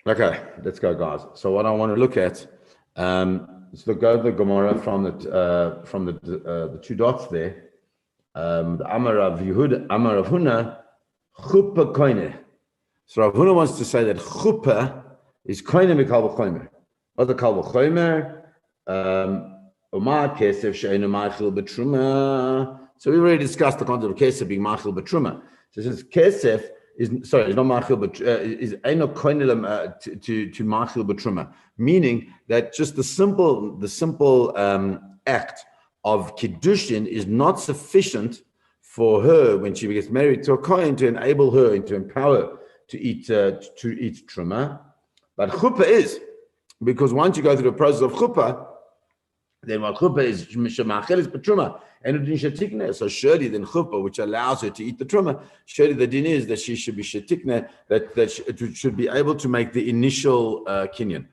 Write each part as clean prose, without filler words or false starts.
Okay, let's go, guys. So what I want to look at is to go to the Gemara from the two dots there. The Amar of Yehuda, Amar of Huna, chupah koine. So Rav Huna wants to say that chupah is koine mikal v'chomer. What the kal v'chomer? Umar kesef she'enu ma'achil b'truma. So we already discussed the concept of kesef being ma'achil b'truma. So since kesef is not ma'achil but is eno koine to ma'achil b'truma, meaning that just the simple act of kiddushin is not sufficient for her when she gets married to a kohen to enable her and to empower her to eat truma. But chupah is, because once you go through the process of chupah, then what chupah is shemachel b'truma and shetikne. So surely then chupah, which allows her to eat the truma, surely the din is that she should be shetikne, that it should be able to make the initial kinyan.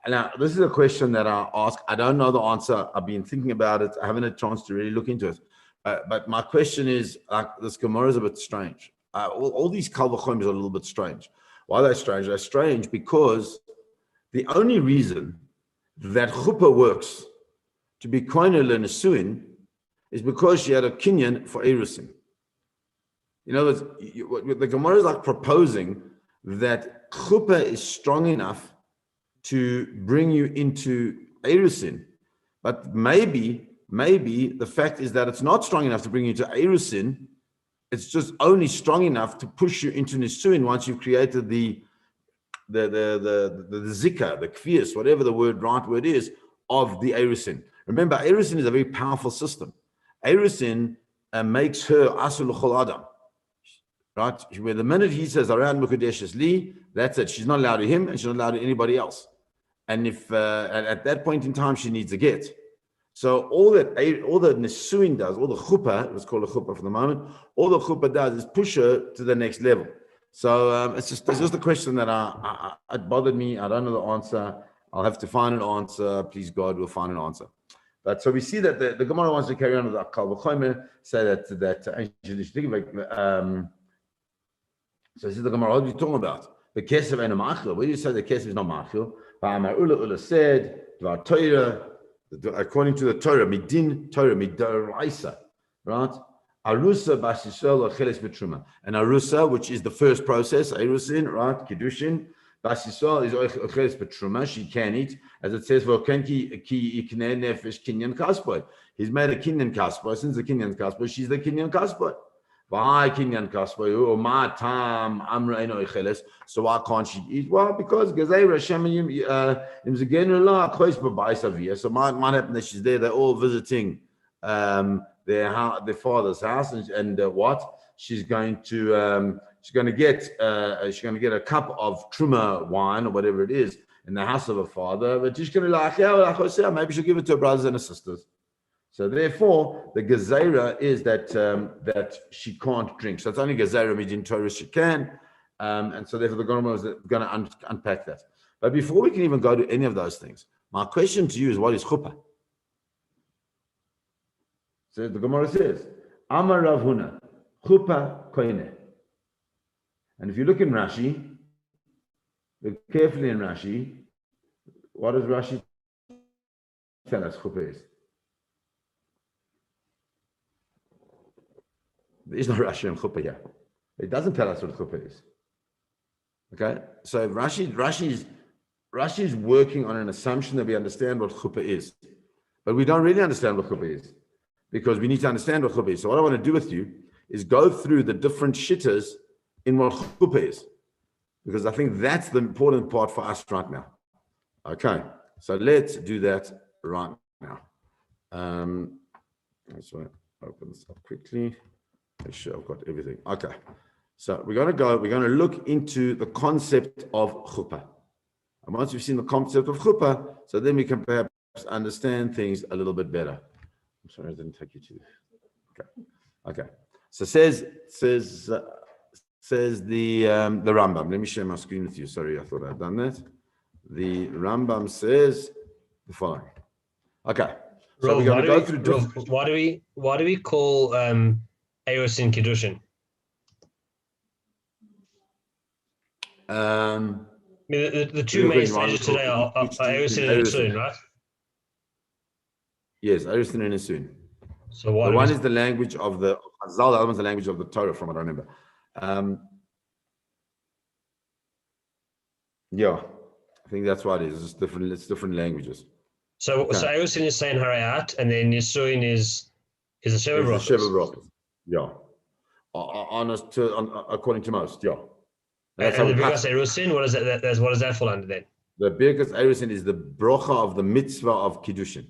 Now, this is a question that I ask. I don't know the answer. I've been thinking about it. I haven't had a chance to really look into it. But my question is, this Gemara is a bit strange. All these kal v'chomer are a little bit strange. Why are they strange? They're strange because the only reason that chupah works to be koine le'nesuin is because she had a kinyan for erusin. In other words, the Gemara is like proposing that chupah is strong enough to bring you into erusin, but maybe the fact is that it's not strong enough to bring you into erusin. It's just only strong enough to push you into nisuin once you've created the zika, the kvius, whatever the right word is, of the erusin. Remember, erusin is a very powerful system. Erusin makes her asul l'chol adam. Right? Where the minute he says around mukadeshes li, that's it. She's not allowed to him and she's not allowed to anybody else. And if at that point in time she needs a get, so all the nisuin does, all the chupah, let's call it chupah for the moment, all the chupah does is push her to the next level. So it's just a question that it bothered me. I don't know the answer. I'll have to find an answer. Please God, we'll find an answer. But so we see that the Gemara wants to carry on with the kal v'chomer, say that so this is the Gemara. What are you talking about? The kesef and a machil. Where do you say the kesef is not machil? Ula said, according to the Torah, midin Torah, midoraisa, right? Arusa basisol or cheles b'truma. And arusa, which is the first process, erusin, right? Kiddushin. Basisol is cheles b'truma. She can eat, as it says, v'kenki ki ikne nefesh kinyan kasboy. He's made a kinyan kasboy. Since the kinyan kasboy, she's the kinyan kasboy. So why can't she eat? Well, because so might happen that she's there. They're all visiting their father's house, and what she's going to get a cup of truma wine or whatever it is in the house of her father. But she's going to maybe she'll give it to her brothers and her sisters. So therefore, the gezerah is that she can't drink. So it's only gezerah midin Torah she can, and so therefore the Gemara is going to unpack that. But before we can even go to any of those things, my question to you is, what is chupah? So the Gemara says, Amar Rav Huna, chupah koine. And if you look in Rashi, look carefully in Rashi, what does Rashi tell us chupah is? There is no Rashi on chupah here. It doesn't tell us what chupah is. Okay, so Rashi is working on an assumption that we understand what chupah is, but we don't really understand what chupah is because we need to understand what chupah is. So what I want to do with you is go through the different shittas in what chupah is, because I think that's the important part for us right now. Okay, so let's do that right now. Let's open this up quickly. Make sure I've got everything. Okay. So we're going to look into the concept of chupah. And once we've seen the concept of chupah, so then we can perhaps understand things a little bit better. I'm sorry, I didn't take you to. Okay. So says the Rambam. Let me share my screen with you. Sorry, I thought I'd done that. The Rambam says the following. Okay. So we're going to go through. Why do we call erusin kiddushin? mean, the two main stages today are Erusin and Nisun, right? Yes, Erusin and Nisun. So what? The one is the language of the Chazal, the other one's the language of the Torah, from what I remember. Yeah, I think that's what it is. It's different languages. So Erusin is saying Harayat, and then Nisun is the Sheva Brachos. The Sheva Brachos. Yeah. According to most, yeah. That's and the Birkas Erusin, what does that fall under then? The Birkas Erusin is the bracha of the mitzvah of kiddushin,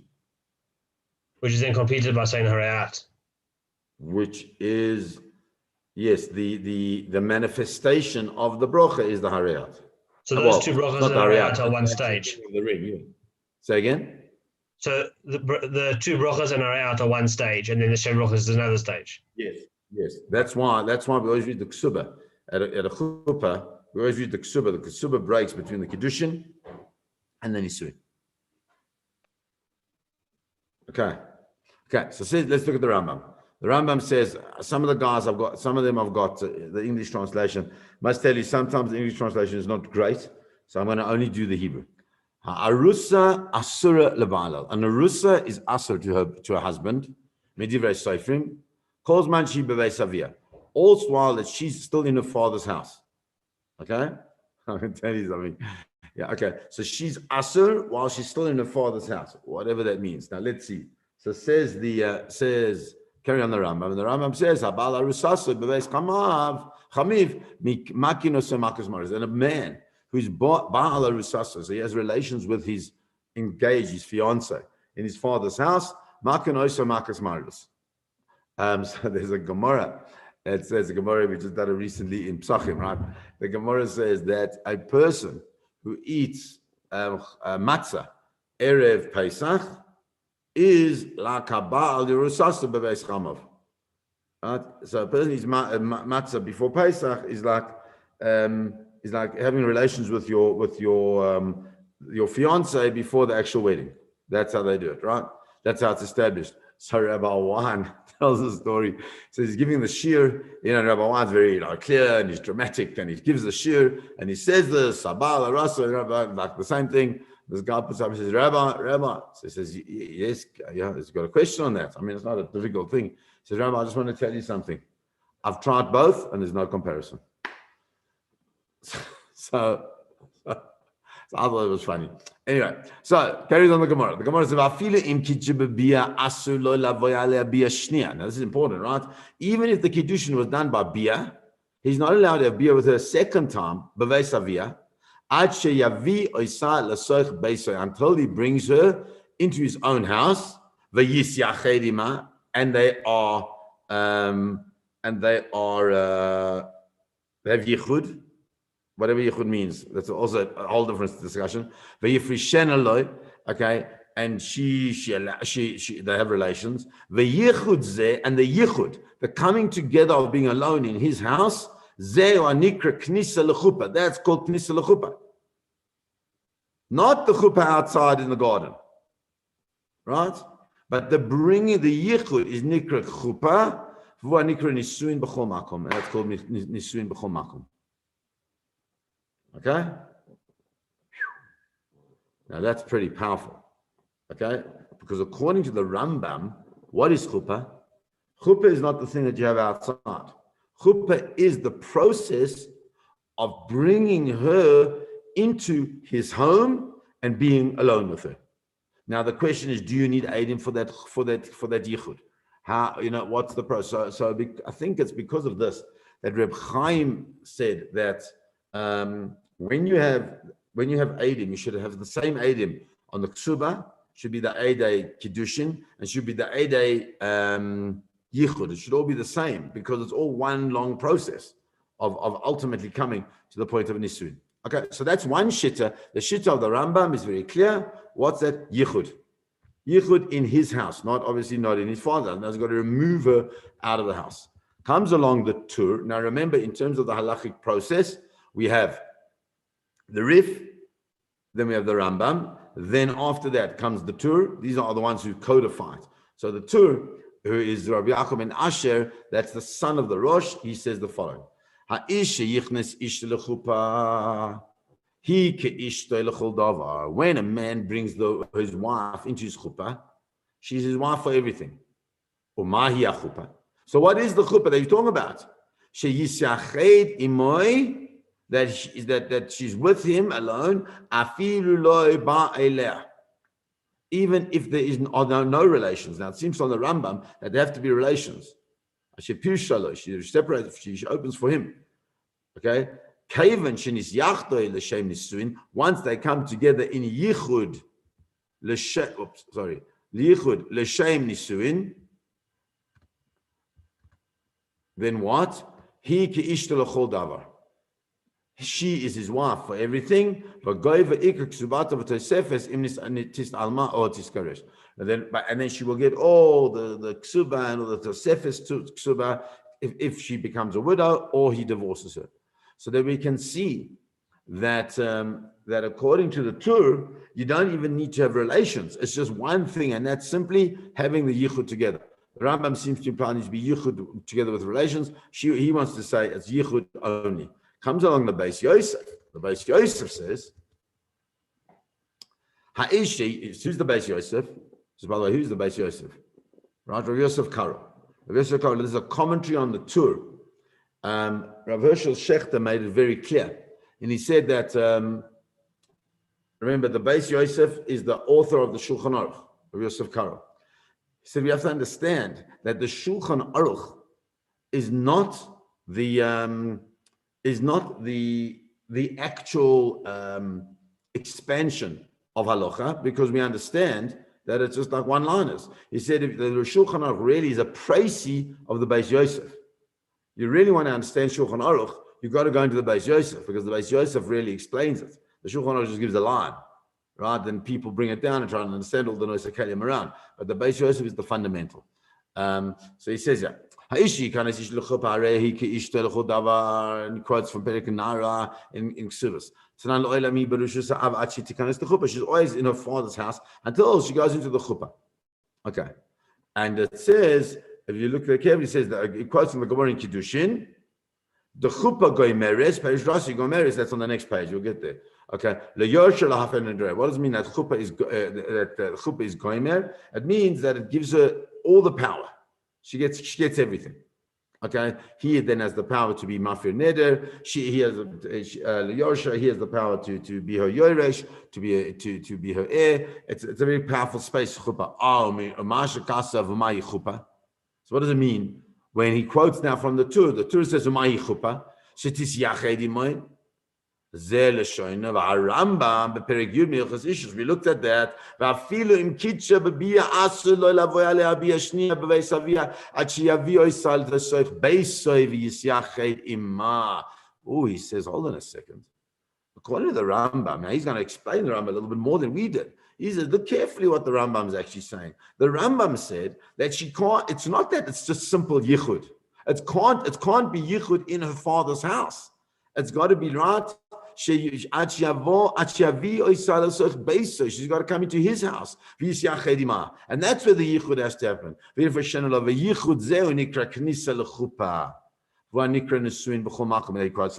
which is then completed by saying Harayat. Which is, yes, the manifestation of the bracha is the Harayat. So those two brachas and Harayat are one stage. The ring, yeah. Say again. So the two brachas and Harayat are one stage, and then the Shem brachas is another stage. Yes. That's why we always read the chupah at a chupah. We always read the chupah. The chupah breaks between the kiddushin and the nisuin. Okay. So let's look at the Rambam. The Rambam says some of them I've got the English translation. Must tell you, sometimes the English translation is not great, so I'm going to only do the Hebrew. Arusa asura lebalal. An arusa is asur to her husband. Medivrei Seifrim. Calls man she bevei all while that she's still in her father's house. Okay, I can tell you something. Yeah, okay. So she's asur while she's still in her father's house, whatever that means. Now let's see. So says carry on the Rambam. And the Rambam says, Habal arusasu beveis chamiv makinos makas maris. And a man who's ba'al arusasu, so he has relations with his fiance in his father's house, makinos makas maris. So there's a Gemara. It says a Gemara we just done it recently in Psachim, right? The Gemara says that a person who eats matzah erev Pesach is like a ba'al yerusasa beveis chamav. Right? So a person who eats matzah before Pesach is like having relations with your fiance before the actual wedding. That's how they do it, right? That's how it's established. So Rabbi Wan tells the story. So he's giving the shir. Rabbi Wan's very clear and he's dramatic, and he gives the shir and he says this Sabal Rasa, like the same thing. This guy puts up and says, Rabbi. So he says, yes, yeah, he's got a question on that. I mean, it's not a difficult thing. He says, Rabbi, I just want to tell you something. I've tried both and there's no comparison. So I thought it was funny. Anyway, so carries on the Gemara. The Gemara says, now this is important, right? Even if the kiddushin was done by bia, he's not allowed to have bia with her a second time, until he brings her into his own house, and they have yichud. Whatever yichud means, that's also a whole different discussion. Okay, and she they have relations. And the yichud, the coming together of being alone in his house, that's called knisa lechuppah. Not the chuppah outside in the garden, right? But the bringing the yichud is nikra chuppah, nikra nisuin b'chol makom, and that's called nisuin b'chol makom. Okay? Now that's pretty powerful. Okay? Because according to the Rambam, what is chuppah? Chuppah is not the thing that you have outside. Chuppah is the process of bringing her into his home and being alone with her. Now the question is, do you need Eidim for that yichud? How, what's the process? So I think it's because of this that Reb Chaim said that when you have Eidim, you should have the same Eidim on the Ksubah, should be the Eidei Kiddushin, and should be the Eidei Yichud. It should all be the same because it's all one long process of ultimately coming to the point of Nisuin. Okay, so that's one shitta. The shitta of the Rambam is very clear. What's that? Yichud. Yichud in his house, obviously not in his father's house. Now he's got to remove her out of the house. Comes along the tur. Now remember, in terms of the halachic process, we have the Rif, then we have the Rambam, then after that comes the Tur. These are the ones who codified. So the Tur, who is Rabbi Yaakov ben Asher, that's the son of the Rosh, he says the following. When a man brings his wife into his chupah, she's his wife for everything. So what is the chupah that you're talking about? That she's with him alone, even if there is no relations. Now it seems from the Rambam that there have to be relations. She separates, she opens for him. Okay? Once they come together in yichud, lichud l'shem nisuin, then what? He ki l'chol davar. She is his wife for everything. And then she will get all the ksuba and all the tosefes to ksuba if she becomes a widow or he divorces her. So that we can see that that according to the Torah, you don't even need to have relations. It's just one thing, and that's simply having the yichud together. The Rambam seems to imply needs to be yichud together with relations. He wants to say it's yichud only. Comes along the Beis Yosef. The Beis Yosef says, who's the Beis Yosef? So by the way, who's the Beis Yosef? Right, Rav Yosef Karo. Rav Yosef Karo, there's a commentary on the Torah. Rav Hershel Shechter made it very clear. And he said that, remember, the Beis Yosef is the author of the Shulchan Aruch, Rav Yosef Karo. He said we have to understand that the Shulchan Aruch is not the actual expansion of halacha, because we understand that it's just like one-liners. He said if the Shulchan Aruch really is a précis of the Beis Yosef. You really want to understand Shulchan Aruch, you've got to go into the Beis Yosef, because the Beis Yosef really explains it. The Shulchan Aruch just gives a line, right? Then people bring it down and try to understand all the Nosa Kalim around. But the Beis Yosef is the fundamental. So he says, yeah. And he quotes from Perek Nara in Ksubas. She's always in her father's house until she goes into the chuppah. Okay. And it says, if you look at it carefully, it says that it quotes from the Gemara in Kiddushin, the chuppah goymeres, Perish Rashi goymeres, that's on the next page, you'll get there. Okay. What does it mean that chuppah is goymer? It means that it gives her all the power. She gets everything. Okay, he then has the power to be mafir neder. He has he has the power to be her yoresh, to be her heir. It's a very powerful space. So what does it mean when he quotes now from the Torah? The Torah says umayi chuppah shetis yachedimoy. We looked at that. Oh, he says, hold on a second. According to the Rambam, now he's going to explain the Rambam a little bit more than we did. He says, look carefully what the Rambam is actually saying. The Rambam said that she can't, it's not that it's just simple yichud. It can't be yichud in her father's house. It's got to be right. She's got to come into his house. And that's where the yichud has to happen. From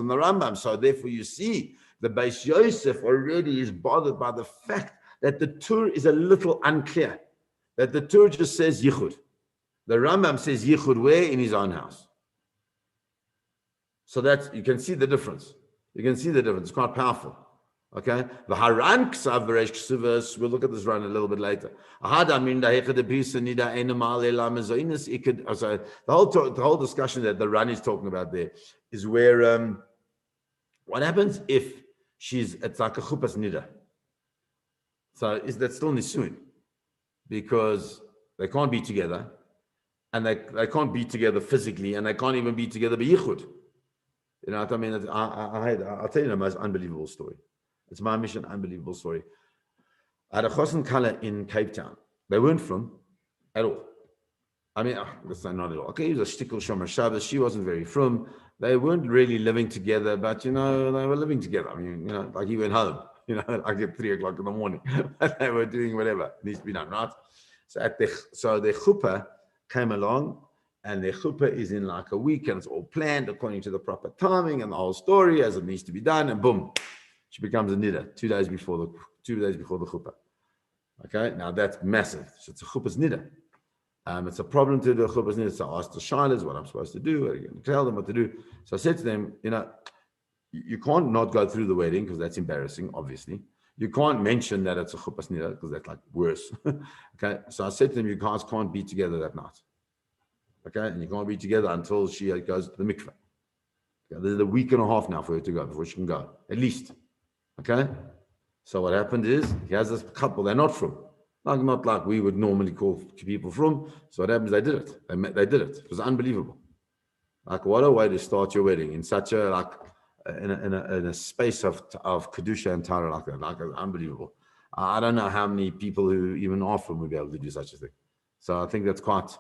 the Rambam. So therefore you see, the Beis Yosef already is bothered by the fact that the Torah is a little unclear. That the Torah just says yichud. The Rambam says yichud where? In his own house. So that you can see the difference. You can see the difference. It's quite powerful. Okay? The Haran Ksav Beresh Ksuvas, we'll look at this run a little bit later. The whole discussion that the Ran is talking about there is where what happens if it's like a chupas nida. So is that still nisuin? Because they can't be together, and they can't be together physically, and they can't even be together by yichud. You know what I mean? I'll tell you the most unbelievable story. It's my mission, unbelievable story. I had a chosen kala in Cape Town. They weren't from at all. I mean, let's say not at all. Okay, he was a shtickle shomer Shabbos. She wasn't very from. They weren't really living together, but they were living together. I mean, like he went home, like at 3 o'clock in the morning. They were doing whatever needs to be done, right? So the chuppah came along. And the chuppah is in like a week, and it's all planned according to the proper timing and the whole story as it needs to be done. And boom, she becomes a nida 2 days before the chupah. Okay, now that's massive. So it's a chupah's nida. It's a problem to do a chupah's nida. So I asked the shilas what I'm supposed to do. I tell them what to do. So I said to them, you can't not go through the wedding because that's embarrassing, obviously. You can't mention that it's a chupah's nida because that's like worse. Okay, so I said to them, you guys can't be together that night. Okay, and you can't be together until she goes to the mikveh. Okay? There's a week and a half now for her to go before she can go, at least. Okay, so what happened is he has this couple. They're not from, not like we would normally call people from. So what happens? They did it. They did it. It was unbelievable. Like what a way to start your wedding in such a in a space of kedusha and Torah like that. Like unbelievable. I don't know how many people who even are from would be able to do such a thing. So I think it's quite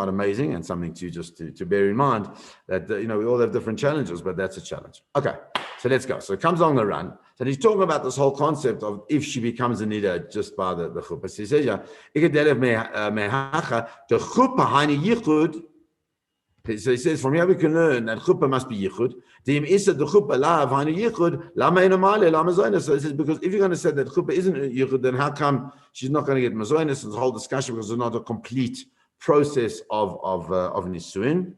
amazing and something to bear in mind that, we all have different challenges, but that's a challenge. Okay, so let's go. So it comes on the run. So he's talking about this whole concept of if she becomes a nida just by the chupah. So he says, yeah, the chupah hani yichud. So he says, from here we can learn that chupah must be yichud. The chupah lav hani yichud lama ina male lama zoynus. So he says, because if you're going to say that chupah isn't yichud, then how come she's not going to get mazoynus? And the whole discussion because it's not a complete process of nisuin.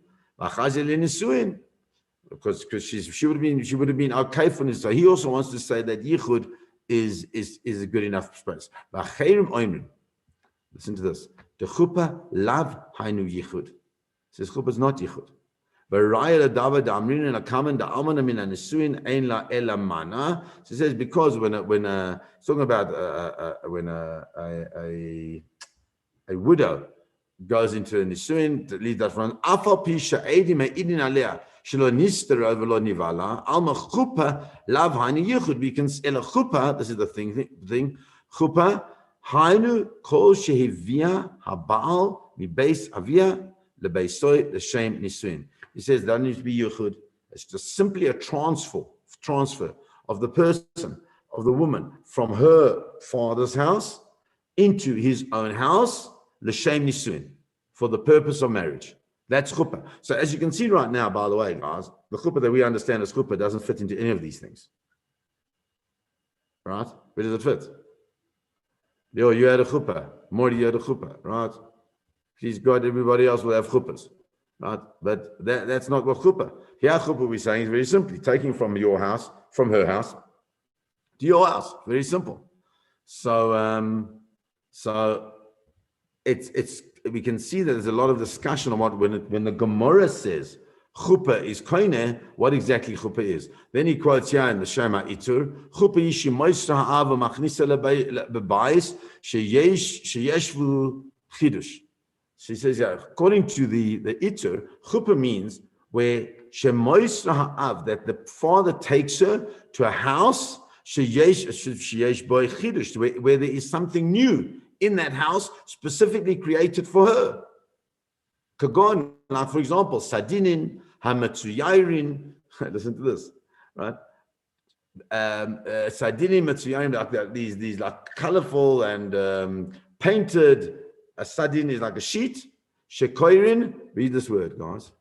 Because she would have been okay for this. So he also wants to say that yichud is a good enough space. Listen to this. The chupah lav hainu yichud. Says chupah is not yichud. So it says because when it's talking about when a widow goes into a nisuin to lead that from afal pisha edim eidin alea shelo nister velo nivala alma chupah lav hainu yichud. We can ela chupah. This is the thing. Chupah hainu kol shehivia habal mi beis avia. He says that needs to be yichud. It's just simply a transfer of the person, of the woman, from her father's house into his own house, l'shem nisuin, for the purpose of marriage. That's chupah. So as you can see right now, by the way, guys, the chupah that we understand as chupah doesn't fit into any of these things. Right? Where does it fit? Yo, you had a chupah. Morty, you had a chupah, right? Please God, everybody else will have chuppahs, right? But that's not what chuppah. Here, chuppah we're saying is very simply taking from your house, from her house, to your house. Very simple. So, it's we can see that there's a lot of discussion on what when the Gemara says chuppah is koine, what exactly chuppah is. Then he quotes here in the Shema Itur, chuppah yishi moisra ha'ava machnisa lebayis sheyeshvu chidush. She says, yeah, according to the Itur, chupah means where shemois ha'av, that the father takes her to a house sheyesh boy chidush, where there is something new in that house specifically created for her. Kagon, like for example, sadinin, hamatsuyairin. Listen to this, right? Sadinin, matsuyairin, like these like colorful and painted. A sadin is like a sheet. Shekoirin, read this word, guys.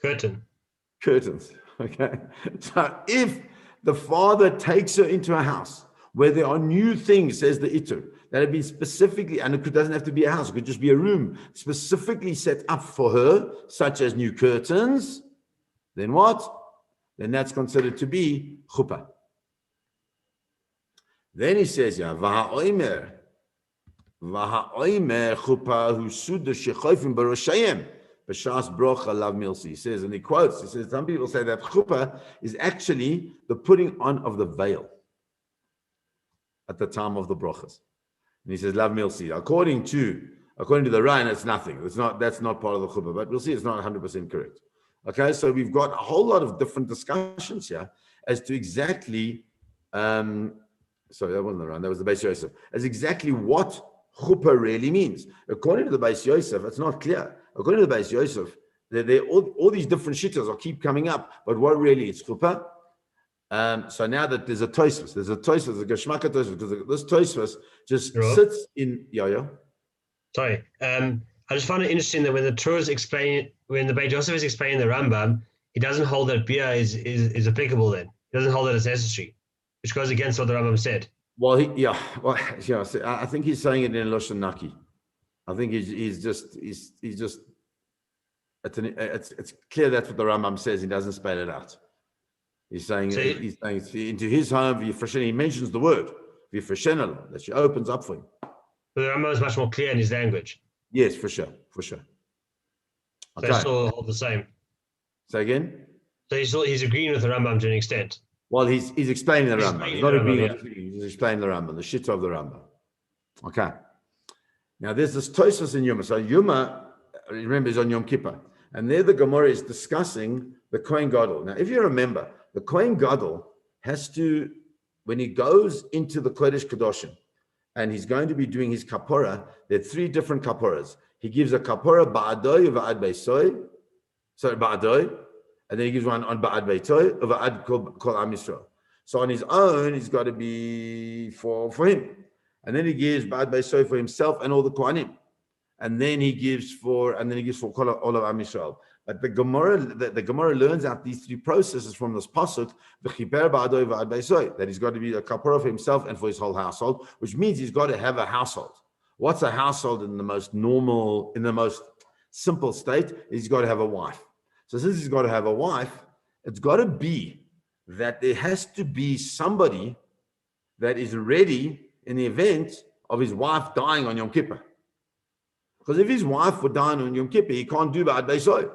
Curtains. Okay. So if the father takes her into a house where there are new things, says the Itur, that have been specifically, and it doesn't have to be a house, it could just be a room specifically set up for her, such as new curtains, then what? Then that's considered to be chupah. Then he says, yeah, Vaha'oimer chupah hu suda shechoifim baroshayim b'shas brocha lav milsi. He says, and he quotes, he says, some people say that chupah is actually the putting on of the veil at the time of the brochas. And he says, lav milsi. According to the Ryan, it's nothing. That's not part of the chupah, but we'll see it's not 100% correct. Okay, so we've got a whole lot of different discussions here as to exactly sorry, that wasn't the Ran, that was the Beis Yosef. As exactly what chupah really means. According to the Beis Yosef, it's not clear. According to the Beis Yosef, all these different shittas will keep coming up, but what really is chupah? So now that there's a Tosfos, a Geshmaka Tosfos, because this Tosfos just sits in. Sorry, I just find it interesting that when the Torah is explaining when the Beit Yosef is explaining the Rambam, he doesn't hold that beer is applicable then. He doesn't hold that it's necessary, which goes against what the Rambam said. Well, so I think he's saying it in Lashon Naki. I think he's just it's clear that's what the Rambam says. He doesn't spell it out. He's saying into his home, he mentions the word that she opens up for him. But the Rambam is much more clear in his language. Yes, for sure. Okay. So they still hold the same. Say again? So he's agreeing with the Rambam to an extent. Well, he's explaining the Rambam. He's not agreeing with it. He's explaining the Rambam, the shit of the Rambam. Okay. Now, there's this Tosfos in Yuma. So Yuma, remember, is on Yom Kippur. And there the Gemara is discussing the Kohen Gadol. Now, if you remember, the Kohen Gadol has to, when he goes into the Kodesh Kedoshim, and he's going to be doing his kapora, there are 3 different kaporas. He gives a kapora ba'adoi va'ad beisoi, sorry, ba'adoi, and then he gives one on ba'ad beitoi va'ad kol am Yisrael. So on his own, he's got to be for him. And then he gives ba'ad beisoi for himself and all the kohanim. And then he gives for all of am Yisrael. But the Gemara learns out these 3 processes from this pasuk, that he's got to be a kapara for himself and for his whole household, which means he's got to have a household. What's a household in the most simple state? He's got to have a wife. So since he's got to have a wife, it's got to be that there has to be somebody that is ready in the event of his wife dying on Yom Kippur. Because if his wife would die on Yom Kippur, he can't do Ba'ad Beisoi.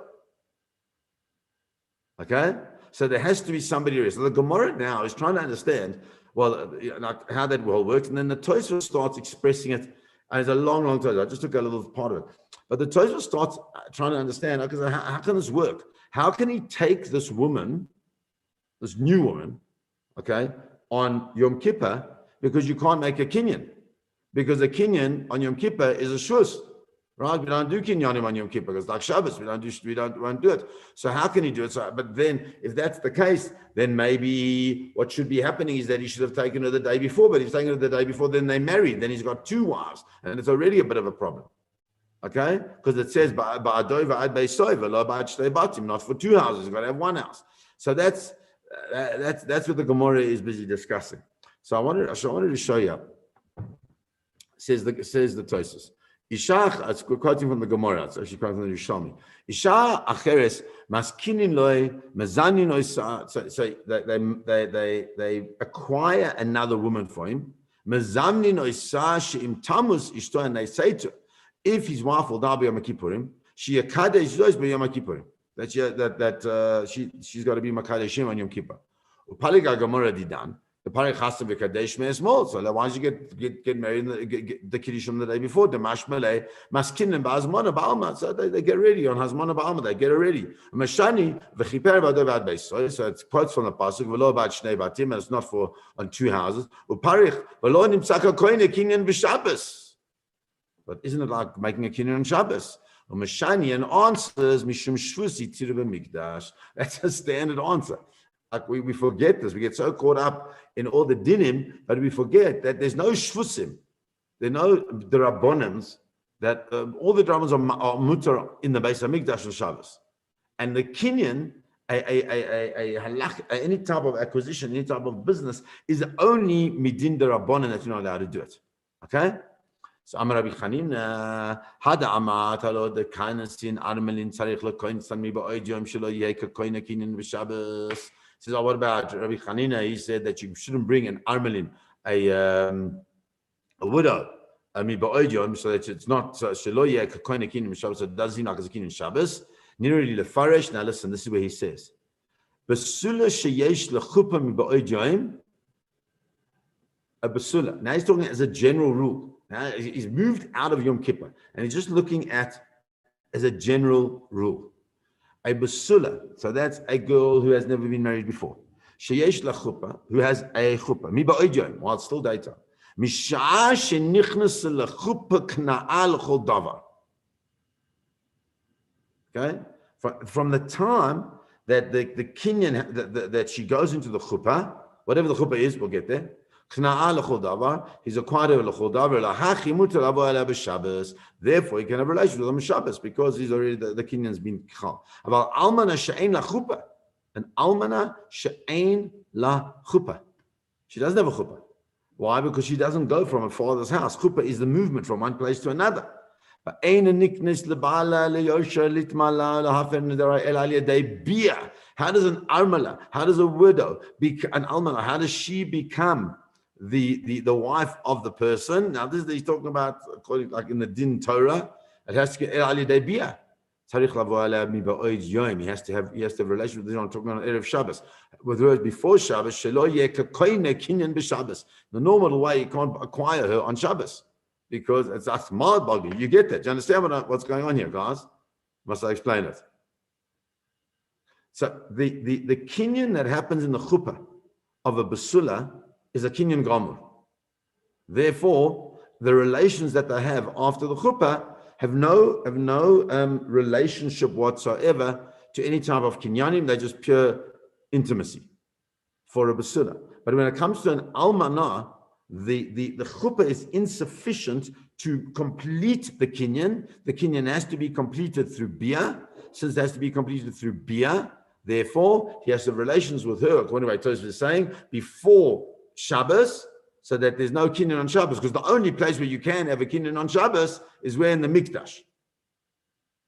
Okay? So there has to be somebody else. So the Gemara now is trying to understand, like how that all works. And then the Tosfos starts expressing it. And it's a long, long time. I just took a little part of it. But the Tosfos starts trying to understand, okay, how can this work? How can he take this woman, this new woman, okay, on Yom Kippur, because you can't make a kinyan. Because a kinyan on Yom Kippur is a shus. Right, we don't do kinyanim on Yom Kippur because like Shabbos, won't do it. So how can he do it? So, but then, if that's the case, then maybe what should be happening is that he should have taken her the day before. But if he's taken her the day before, then they married. Then he's got 2 wives, and it's already a bit of a problem. Okay, because it says ba'adoi va'ad beisoi v'lo ba'ad shtei batim, not for 2 houses. He's got to have 1 house. So that's what the Gemara is busy discussing. So I wanted to show you. Says the Tosfos. Isha, it's quoting from the Gemara, it's actually quoting from the Yerushalmi. Isha acheres maskinin loy mezanin oisa. So they acquire another woman for him. Mezamnin oisa sheim tamus ishto, and they say to her, if his wife will die by Yom Kippurim, she akadesh lois by Yom Kippurim. She's got to be makadeshim on Yom Kippur. Upaliga Gemara didan. The parich has to be kadesh me small. So why don't you get married get the kiddushin the day before? The mashmele maskinin ba'azmona ba'alma. So they get ready on hazmona ba'alma. They get it ready. Mashani v'chiper ba'do ba'ad beis. So it's quotes from the pasuk v'lo ba'ad shnei batim, and it's not for on 2 houses. Uparich v'lo nimtzaka koine kinyan b'Shabbos. But isn't it like making a kinyan on Shabbos? Mashani and answers mishum shvusi tirbe mikdash. That's a standard answer. Like we forget this. We get so caught up in all the dinim, but we forget that there's no shvusim. There are no the rabbonims, that all the dramas are mutar in the base of Mikdash and Shabbos. And the kinyan, any type of acquisition, any type of business, is only midin the rabbonim that you're not allowed to do it. Okay? So Amar Rabbi Chanina, Hada Amat Halo the Kainasin Armelin Tzarich LeKoin Sanmi Ba'od Yom Shelo Yeka Koina Kinyan B'Shabbos. Says, what about Rabbi Chanina? He said that you shouldn't bring an armelin, a widow, so that it's not shelo yeh kakoina kinyan Shabbos. So it does seem like it's a kinyan Shabbos. Nirali lefaresh. Now listen, this is where he says, basula sheyesh lechupa miBa'od yom. A basula. Now he's talking as a general rule. Now he's moved out of Yom Kippur, and he's just looking at as a general rule. A basula, so that's a girl who has never been married before. Sheyesh la chuppah, who has a chuppah. Mi ba'od yom, while it's still daytime. Misha'a shenichnas la chuppah kna'al chol davar. Okay, from the time that the kinyan that she goes into the chuppah, whatever the chuppah is, we'll get there. He's a quarter of l'chol davar. Therefore, he can have a relationship with him on Shabbos because he's already the kinyan's been kachal. About almana she'ein la chuppah, an almana she'ein la chuppah. She doesn't have a chuppah. Why? Because she doesn't go from her father's house. Chuppah is the movement from one place to another. How does an armala, how does a widow, an almana, how does she become the wife of the person? Now, this is he's talking about, according like in the Din Torah, it has to get el aliyah bia. He has to have a relation with I'm talking about Erev Shabbos. With words before Shabbos, the normal way you can't acquire her on Shabbos because that's mild boggling. You get that? Do you understand what's going on here, guys? Must I explain it? So the kinyan that happens in the chuppah of a basula is a kinyan gamur. Therefore, the relations that they have after the chuppah have no relationship whatsoever to any type of kinyanim. They're just pure intimacy for a basula. But when it comes to an almanah, the chuppah is insufficient to complete the kinyan. The kinyan has to be completed through bia. Since it has to be completed through bia, therefore he has to have relations with her, according to what Tosfos is saying, before Shabbos, so that there's no kinyan on Shabbos, because the only place where you can have a kinyan on Shabbos is where in the mikdash.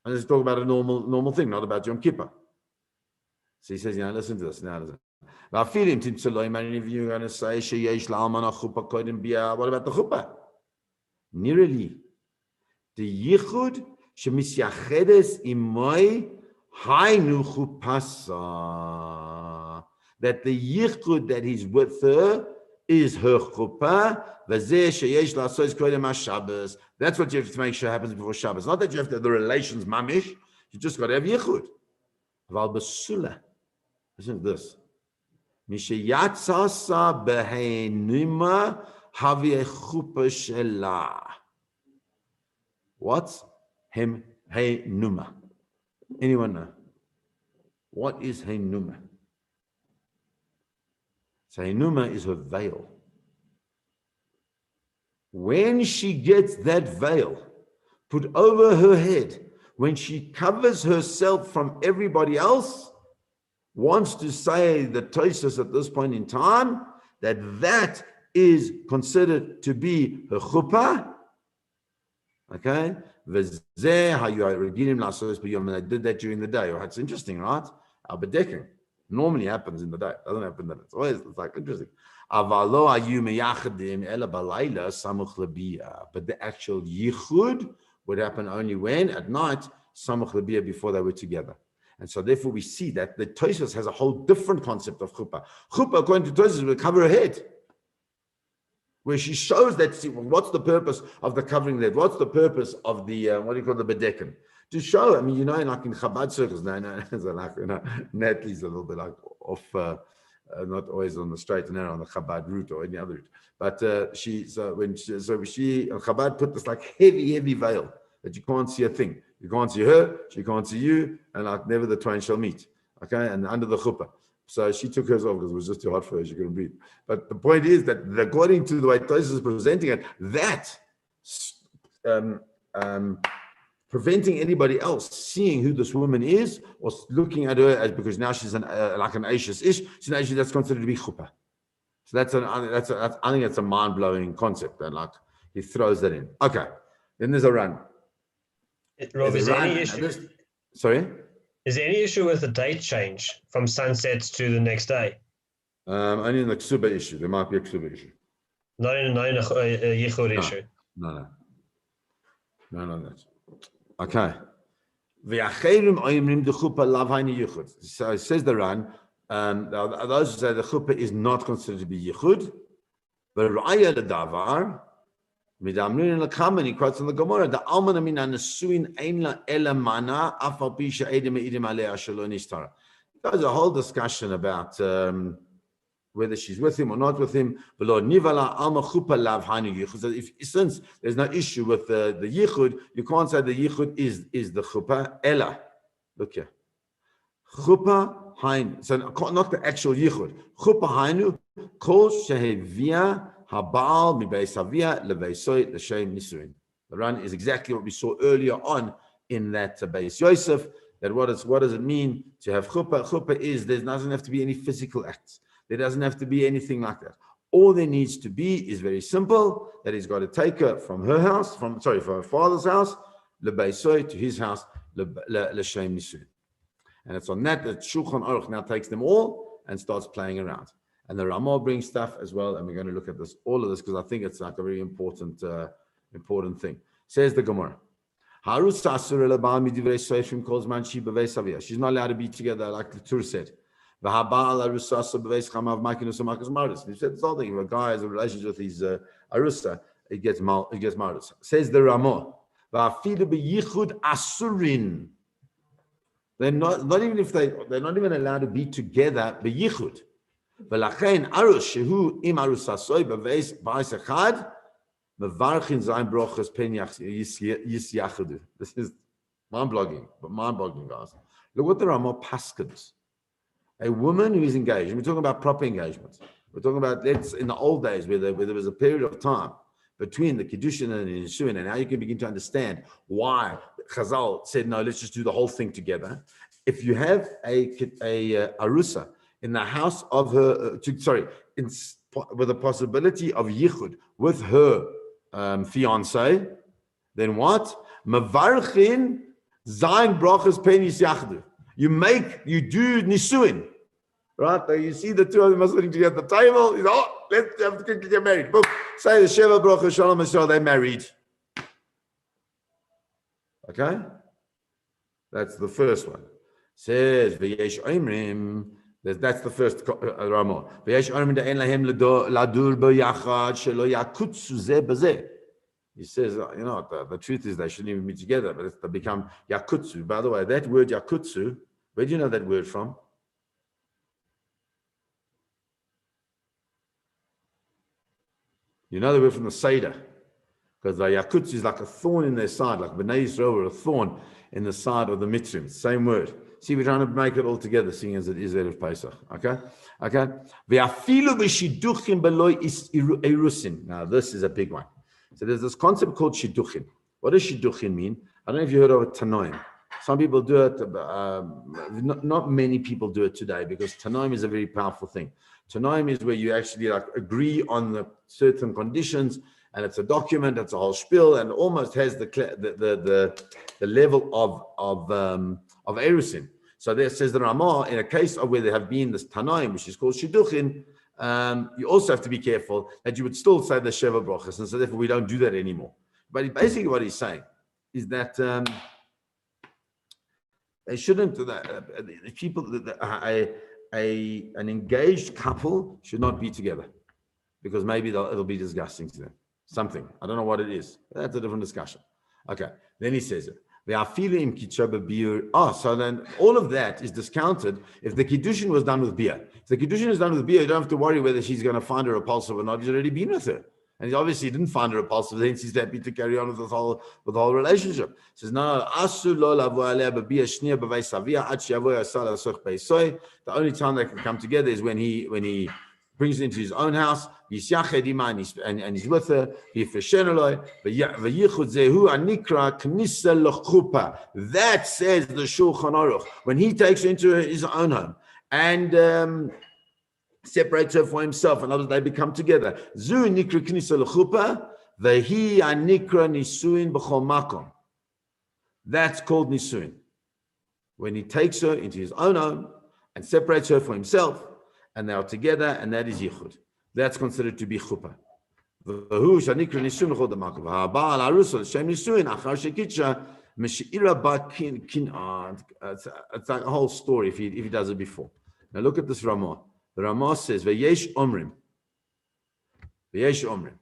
And let's talk about a normal thing, not about Yom Kippur. So he says, listen to this. Now, listen. If you're going to say, what about the chuppah? Nearly. The yichud shemisyachedes imoi hainu chupasa. That the yichud that he's with her is her chuppah. That's what you have to make sure happens before Shabbos. Not that you have to have the relations mamish. You just got to have yichud. Val basula. Listen to this. Mishayatsasa behenuma havi chuppah shelah. What's henuma? Anyone know? What is henuma? So henuma is her veil. When she gets that veil put over her head, when she covers herself from everybody else, wants to say the Tosfos at this point in time that is considered to be her chuppah. Okay? They did that during the day. It's interesting, right? Al-Bedekin normally happens in the day. It doesn't happen that it's like interesting. But the actual yichud would happen only when? At night, samuch lebia, before they were together. And so therefore we see that the Tosfos has a whole different concept of chuppah. Chuppah, according to Tosfos, will cover her head. Where she shows that, see, what's the purpose of the covering that? What's the purpose of the, what do you call the bedekin? To show, like in Chabad circles, Natalie's a little bit like off, not always on the straight and narrow on the Chabad route or any other route. But when Chabad put this like heavy veil that you can't see a thing. You can't see her, she can't see you, and like never the twain shall meet. Okay, and under the chuppah. So she took hers off because it was just too hot for her, she couldn't breathe. But the point is that according to the way Tosfos is presenting it, that preventing anybody else seeing who this woman is or looking at her as, because now she's like an Ashes ish, so now that's considered to be chuppah. So I think that's a mind-blowing concept, and like he throws that in. Okay, then there's a run. Rob, is there any issue? Sorry? Is there any issue with the date change from sunset to the next day? Only in the ksuba issue. There might be a ksuba issue. Not in a yichud issue. No. Okay. So it says the Ran, those who say the chuppah is not considered to be yichud, but raya ledavar. He quotes in the Gemara, the almana min anesuin ein la ela mana afal pi she'edim eidim alei shelo nishtara. There's a whole discussion about whether she's with him or not with him. Since there's no issue with the yichud, you can't say the yichud is the chuppah. Ela, look here. Chuppah So not the actual yichud. Chupah hainu kol shehevia habal mibeis havia leveisoi l'shem nisuin. The run is exactly what we saw earlier on in that Beis Yosef. That what does it mean to have chupah? Chupah is there doesn't have to be any physical acts. There doesn't have to be anything like that. All there needs to be is very simple. That he's got to take her from her house, from her father's house, lebeisoi, to his house, l'shem nisuin. And it's on that Shulchan Aruch now takes them all and starts playing around. And the Ramah brings stuff as well, and we're going to look at this, all of this, because I think it's like a very important thing. Says the Gemara. She's not allowed to be together, like the Tur said. He said the whole thing. If a guy has a relationship with his arusa, he gets married. Says the Ramah. They're not even allowed to be together beyichud. V'lachein arush shehu im arusasoy beveis ba'is echad mevarchin zayin brochas pen yisyachedu. This is mind-boggling, guys. Look what the Ramah paskins. A woman who is engaged. We're talking about proper engagements. We're talking about in the old days where there was a period of time between the kiddushin and the nisuin, and how you can begin to understand why Chazal said, no, let's just do the whole thing together. If you have a arusa in the house of her, with the possibility of yichud with her fiance, then what? Mavarchin zayin brachas penis yachdu. You do nisuin, right? You see the two of them are sitting together at the table. Let's have to quickly get married. Boom. Say the Sheva Bracha Shalom Yisrael, they're married. Okay? That's the first one. Says, V'yesh Oimrim, that's the first Ramah. V'yesh Oimrim de'en lahem ladur b'yachad shelo yakutsu zeh b'zeh. He says, the truth is they shouldn't even be together, but they become yakutsu. By the way, that word yakutsu, where do you know that word from? You know the word from the Seder, because the yakutsu is like a thorn in their side, like B'nai Yisrael were a thorn in the side of the Mitzrim. Same word. See, we're trying to make it all together, seeing as it is Erev Pesach. Okay? Now, this is a big one. So there's this concept called shidduchin. What does shidduchin mean? I don't know if you heard of it, tanoim. Some people do it, not many people do it today, because tanoim is a very powerful thing. Tanoim is where you actually agree on the certain conditions, and it's a document, it's a whole spiel, and almost has the level of erusin. So there says the Ramah, in a case of where there have been this tanoim, which is called shidduchin, you also have to be careful that you would still say the Sheva Brachas, and so therefore we don't do that anymore. But basically what he's saying is that they shouldn't, an engaged couple should not be together, because maybe it'll be disgusting to them. Something. I don't know what it is. That's a different discussion. Okay. Then he says it. So then all of that is discounted if the kiddushin was done with beer. If the kiddushin is done with beer, you don't have to worry whether she's going to find her repulsive or not. He's already been with her. And he obviously didn't find her repulsive, hence he's happy to carry on with the whole relationship. He says, no, the only time they can come together is when he brings her into his own house, and he's with her. That says the Shulchan Aruch. When he takes her into his own home and separates her for himself, and others, they become together. Zu nikra knisa l'chupa, v'hi anikra nisuin b'chol makom. That's called nisuin. When he takes her into his own home and separates her for himself, and they are together, and that is yichud. That's considered to be chuppah. V'hu shanikra nisuin b'chol makom. V'habal arusa l'shem nisuin achar shekitcha meshira ba kin. It's like a whole story if he does it before. Now look at this Ramah. The Ramah says, "V'yesh omrim." V'yesh omrim.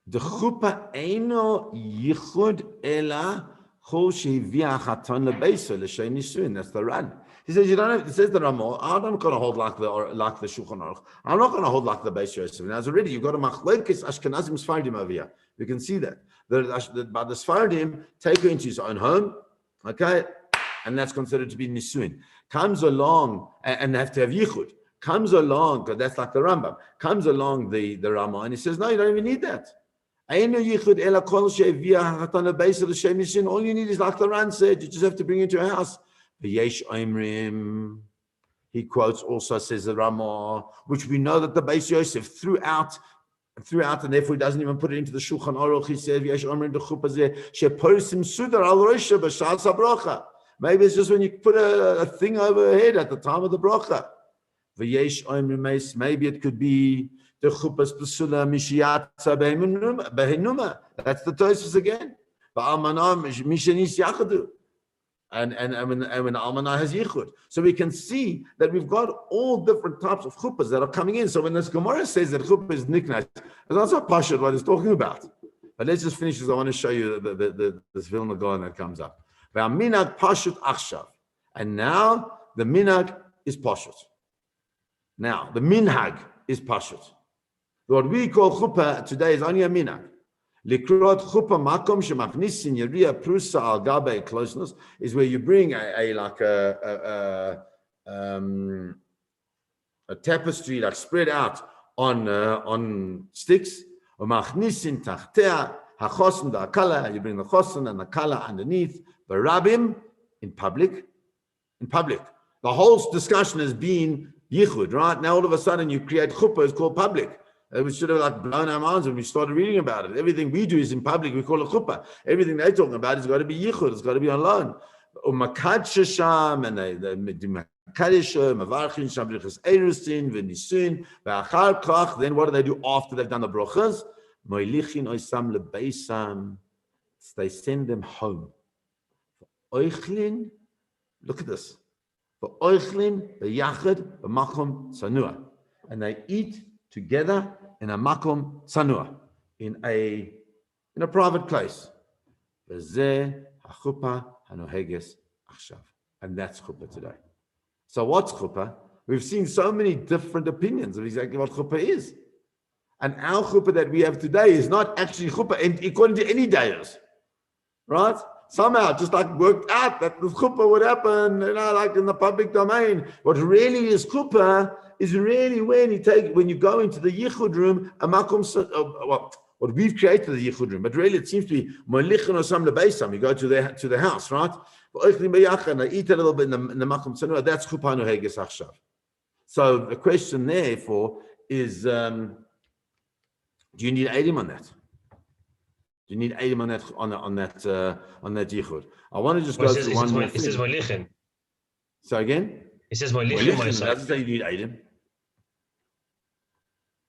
The chuppah eino yichud ela chol shehiviah chatan lebeisa l'shei nisuin. That's the Ran. He says, you don't have, it says the Ramah, I'm not going to hold like the Shulchan Aruch. I'm not going to hold like the Beis Yosef. Now, already you've got a machlokes Ashkenazim Sfardim over here. You can see that. By the Sfardim, take her into his own home, okay, and that's considered to be nisuin. Comes along and have to have yichud. Comes along, because that's like the Rambam. Comes along the Rama, and he says, no, you don't even need that. All you need is like the Ran said, you just have to bring it to a house. He quotes also, says the Rama, which we know that the Beis Yosef threw out, and therefore he doesn't even put it into the Shulchan Aruch. He said, maybe it's just when you put a thing over her head at the time of the bracha. Maybe it could be the chuppahs pesula mishiyatza behenuma. That's the Tosfos again. And when Almanah has yichud. So we can see that we've got all different types of chuppahs that are coming in. So when this Gemara says that chuppah is niknas, it's not so pashut what it's talking about. But let's just finish this. I want to show you this Vilna Gaon that comes up. Minag pashut achshav. And now the minag is pashut. Now the minhag is pashut. What we call chuppah today is only a minhag. Likrot chuppah makom shemachnisin yeriya prusa al gabe closeness is where you bring a tapestry like spread out on sticks. Umachnisin tachtea hachosin da kala. You bring the chosin and the kala underneath. Barabim in public. The whole discussion has been yichud, right? Now all of a sudden you create chuppah, it's called public. We should have like blown our minds when we started reading about it. Everything we do is in public. We call it chuppah. Everything they're talking about has got to be yichud. It's got to be on loan. Umakad shesham and the makadisha mavarchin shabrichas erusin v'nisuin v'achar kach. Then what do they do after they've done the brachas? Moilichin oisam lebeisam. They send them home. Oichlin. Look at this. For oichlin b'yachad b'makom sanua, and they eat together in a makom sanua, in a private place. And that's chuppah today. So what's chuppah? We've seen so many different opinions of exactly what chuppah is. And our chuppah that we have today is not actually chuppah, and according to any dayas, right? Somehow just like worked out that the chuppah would happen, like in the public domain. What really is chuppah is really when you go into the yichud room, a makom, what we've created the yichud room, but really it seems to be molichin or some lebeisam. You go to the house, right? And they eat a little bit in the makom sanua. That's chuppah noheges achshav. So the question therefore is, do you need edim on that? Do you need edim on that yichud? I want to just go through one more thing. It says molichin. So again? It says molichin. It doesn't say you need edim.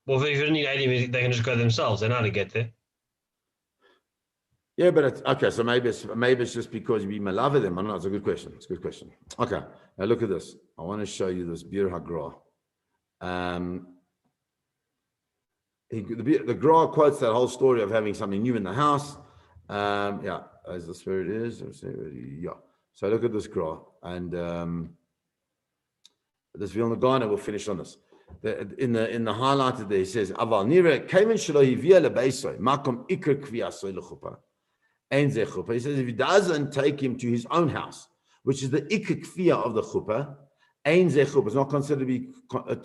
Well, if you don't need edim, they can just go themselves. They know how to get there. Yeah, but it's okay. So maybe it's just because you be malava them. I don't know. It's a good question. Okay, now look at this. I want to show you this Bir Hagra. The Gra quotes that whole story of having something new in the house. Is this where it is? Yeah. So look at this Gra, and this Vilna Gaon, we'll finish on this. In the highlighted there, he says, "Aval nira kaimen shelo hivia lebeisoi makom ikar kviasoi lechuppah ein ze chuppah." He says if he doesn't take him to his own house, which is the ikar kvia of the chuppah, ein ze chuppah, it's not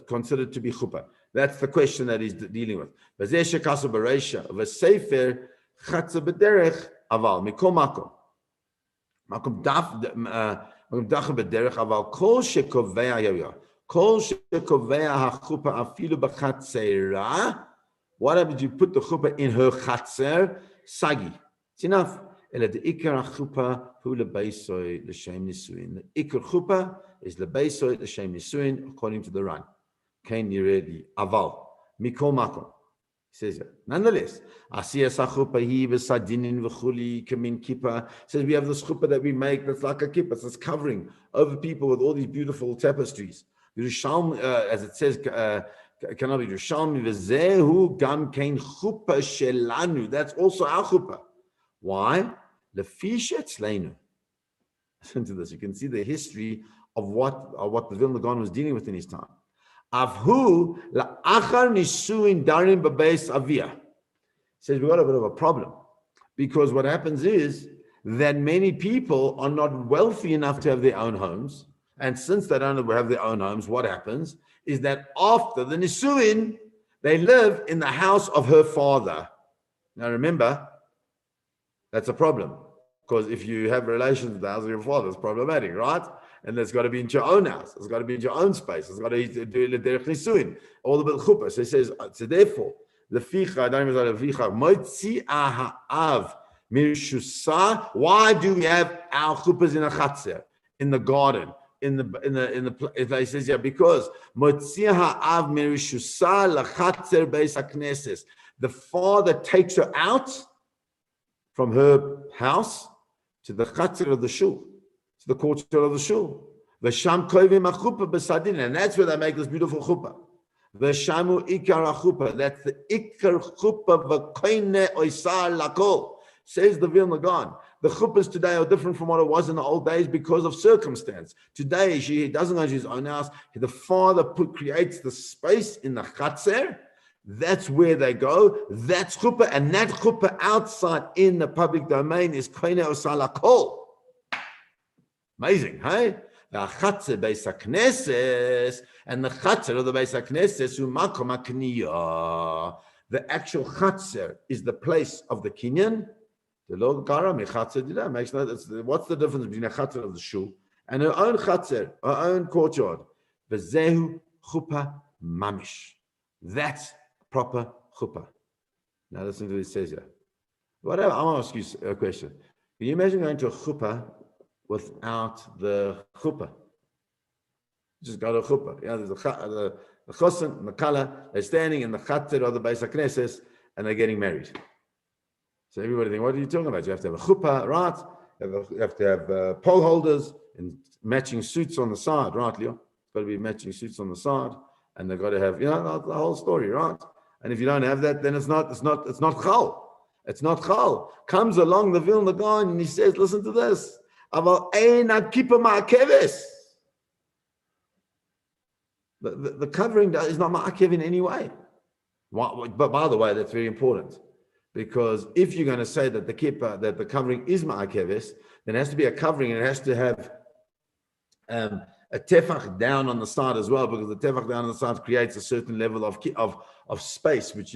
considered to be chuppah. That's the question that he's dealing with. V'zeh shekasu b'reisha v'sefer chatza b'derech aval mikol makom dach b'derech aval kol shekovea yavya. What happens? You put the chuppah in her chatzer, sagi. It's enough. The ikar chuppah is lebeisoy l'shem nisuin, according to the Ran. Kain niredi aval mikol makom. He says nonetheless, asiyas chuppah hi v'sadinin v'chuli kamin kippah. Says we have this chuppah that we make that's like a kippah, that's covering over people with all these beautiful tapestries. As it says, cannot be Yerushalmi v'zehu gam kein chuppah shelanu. That's also our chuppah. Why? Lefisha tzleinu. Listen to this. You can see the history of what the Vilna Gaon was dealing with in his time. Avhu la'achar nisuin darim b'beis avia. Says we got a bit of a problem because what happens is that many people are not wealthy enough to have their own homes. And since they don't have their own homes, what happens is that after the Nisuin, they live in the house of her father. Now remember, that's a problem. Because if you have relations with the house of your father, it's problematic, right? And it's got to be in your own house. It's got to be in your own space. It's got to do the derech nisuin, all the chupah. So he says, so therefore, the ficha, motzi ha'av mirshusa. Why do we have our chuppahs in a chatzer, in the garden, in the? He says, yeah, because motzi ha'av mirshusa lachatzer beis hakneses. The father takes her out from her house to the chatzer of the shul, to the courtyard of the shul. V'sham koivim achupa b'sadin, and that's where they make this beautiful chuppah. V'shamu ikar achupa, that's the ikar chuppah v'koine oisar lakol. Says the Vilna Gaon. The chuppahs today are different from what it was in the old days because of circumstance. Today, she doesn't go to his own house. The father creates the space in the chatzer. That's where they go. That's chuppah, and that chuppah outside in the public domain is koine oisar lakol. Amazing, hey? The chatzer beis hakneses, and the chatzer of the beis hakneses umakom hakniya. The actual chatzer is the place of the kinyan. The Lord Kara mechatzer dida makes no. What's the difference between a chatzer of the shul and her own chatzer, her own courtyard? V'zehu chuppah mamish. That's proper chuppah. Now listen to what it says here. Whatever, I'm going to ask you a question. Can you imagine going to a chuppah without the chuppah? Just go to a chuppah. Yeah, there's the chosin and the kala. They're standing in the chatzer of the beis hakneses and they're getting married. So everybody think, what are you talking about? You have to have a chuppah, right? You have to have pole holders and matching suits on the side, right, Leo? It's got to be matching suits on the side, and they've got to have, the whole story, right? And if you don't have that, then it's not chal. It's not chal. Comes along the Vilna Gaon and he says, listen to this. The covering is not ma'akev in any way. But by the way, that's very important. Because if you're going to say that the kippah, that the covering is ma'akeves, then it has to be a covering and it has to have a tefach down on the side as well, because the tefach down on the side creates a certain level of space, which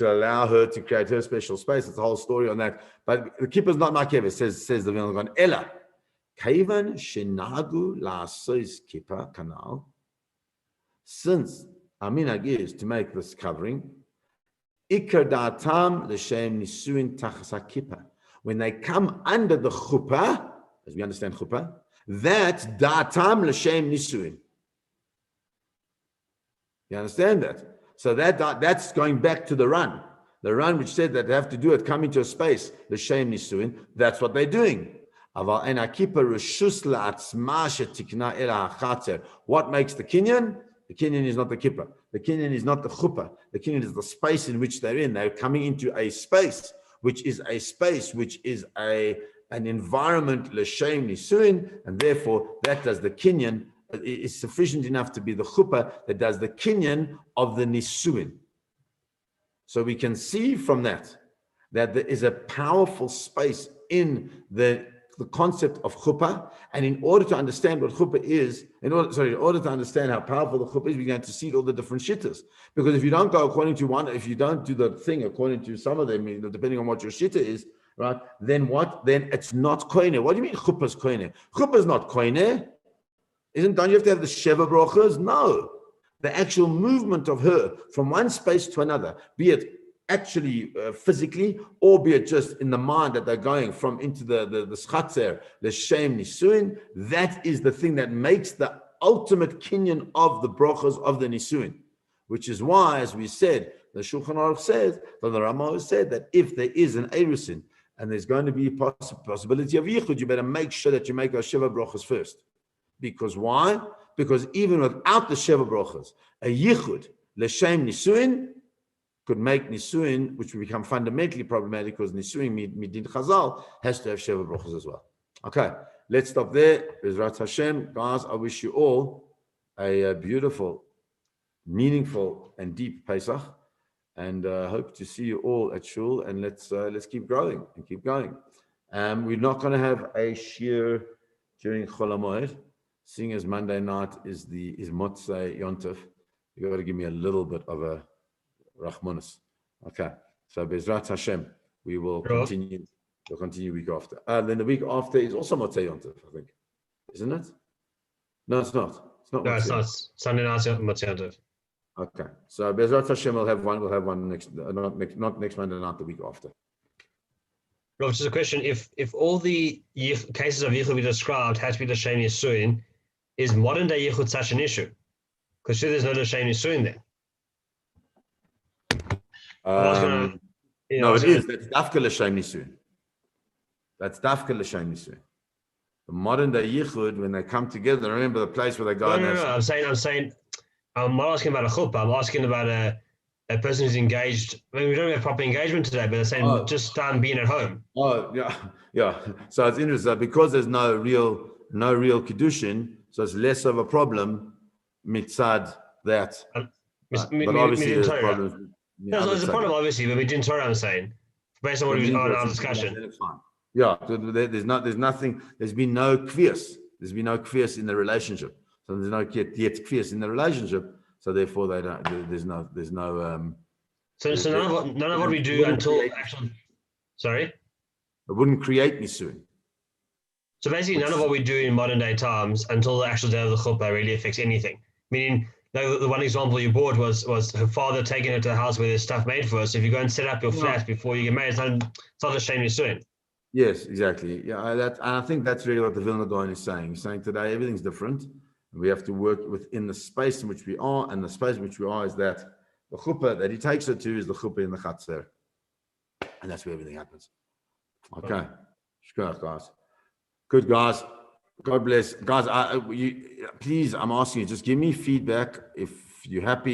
will allow her to create her special space. It's a whole story on that. But the kippah is not ma'akeves, says the Vilna Gaon. Ella, kaivan shenagu la'asos kippah kanal. Since aminag is to make this covering, ikar da'atam l'shem nisuin tachas kippah. When they come under the chuppah, as we understand chuppah, that's da'atam l'shem nisuin. You understand that? So that's going back to the run. The run which said that they have to do it, come into a space, l'shem nisuin, that's what they're doing. Aval en kippah reshus la'atzma shetikna ela hachatzer. What makes the kinyan? The kinyan is not the kippah. The kinyan is not the chuppah. The kinyan is the space in which they're in. They're coming into a space which is an environment l'shem nisuin, and therefore that does the kinyan is sufficient enough to be the chuppah that does the kinyan of the nisuin. So we can see from that there is a powerful space in the concept of chuppah, and in order to understand what chuppah is, in order to understand how powerful the chuppah is, we're going to see all the different shittas. Because if you don't go according to one, if you don't do the thing according to some of them, depending on what your shitta is, right? Then what? Then it's not koine. What do you mean chuppah is koine? Chuppah is not koine. Don't you have to have the sheva brachas? No. The actual movement of her from one space to another, be it actually physically, or be it just in the mind that they're going from into the schatzer, the shem nisuin, that is the thing that makes the ultimate kinyan of the brachas of the nisuin. Which is why, as we said, the Shulchan Aruch says, the Ramah said that if there is an erusin and there's going to be a possibility of yichud, you better make sure that you make a sheva brachas first. Because why? Because even without the sheva brachas, a yichud l'shem nisuin could make nisuin, which will become fundamentally problematic because nisuin midin chazal has to have sheva brachas as well. Okay, let's stop there. Bezrat Hashem, guys, I wish you all a beautiful, meaningful, and deep Pesach. and hope to see you all at shul. And let's keep growing and keep going. We're not going to have a shir during Chol HaMoed, seeing as Monday night is Motzei Yontef. You got to give me a little bit of a Rachmanus. Okay, so Bezrat Hashem, we will continue. We'll continue week after. Then the week after is also Motzei Yontef, I think, isn't it? No, it's not. It's not. No, it's not. Sunday night Motzei Yontef. Okay, so Bezrat Hashem will have one. We'll have one next, not next Monday night, the week after. Rob, just a question: If all the cases of yichud we described had to be the L'Shem Yisuin, is modern day yichud such an issue? Because there's no L'Shem Yisuin there. No, it is. That's dafka L'Shem Yisuin. That's dafka L'Shem Yisuin. The modern day yichud, when they come together, remember the place where they go. No. I'm not asking about a chupah. I'm asking about a person who's engaged. I mean, we don't have proper engagement today, but they're saying just being at home. Oh, yeah. So it's interesting because there's no real kiddushin, so it's less of a problem mitzad that. But obviously there's problems. There's a problem, obviously, but we didn't Torah. I'm saying, based on what we on our discussion. Yeah, there's nothing. There's been no kvias. There's been no kvias in the relationship. So there's no yet kvias in the relationship. So therefore, they don't. There's no. So none of what we do until actual. Sorry. It wouldn't create nisuin. So basically, none of what we do in modern day times until the actual day of the chupah really affects anything. Meaning, the one example you brought was her father taking her to the house where there's stuff made for her. So if you go and set up your flat before you get married, it's not a shame you're doing. Yes, exactly. Yeah, and I think that's really what the Vilna Gaon is saying. He's saying today everything's different. We have to work within the space in which we are, and the space in which we are is that the chuppah that he takes her to is the chuppah in the chatzer, and that's where everything happens. Okay, shkach, guys. Good, guys. God bless, guys. Please, I'm asking you, just give me feedback if you're happy.